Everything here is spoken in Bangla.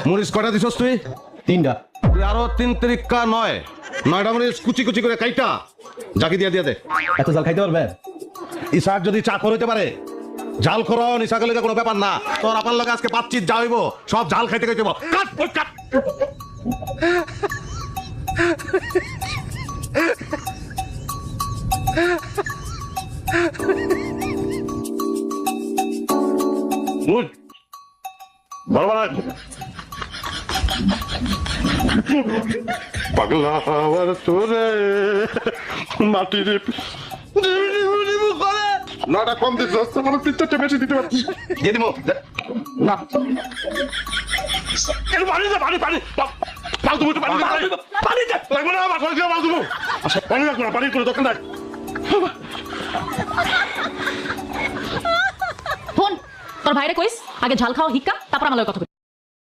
মরিচ কয়টা দিছস তুই? 3টা। তুই আরো 3 তারিখা 9টা মরিচ কুচি কুচি করে কাইটা জাকি দিয়া দিয়া দে। এত জাল খাইতে পারবেন? ইসাক যদি চাকর হইতে পারে জাল খরন ইসাকের লগে কোনো ব্যাপার না। তোর আপনার লগে আজকে 5 যা হইব সব জাল খাইতে খাইতে হইব। কাট ওই কাট। মুই বারবার পাগলা হওয়ার তোরে মাটির নটা কম দিস আমার পিত্তটা বেশি দিতে পারছি দিয়ে দিব না এর পানি দে পানি পানি পাল তুমি পানি পানি দে লাগবে না আমার সঙ্গে পাল তুমি পানি রাখো না পানি করে দোকান নাই ফোন তোর ভাইরে কইস আগে ঝাল খাও হিক্কা তারপর আমার লগে কথা বল।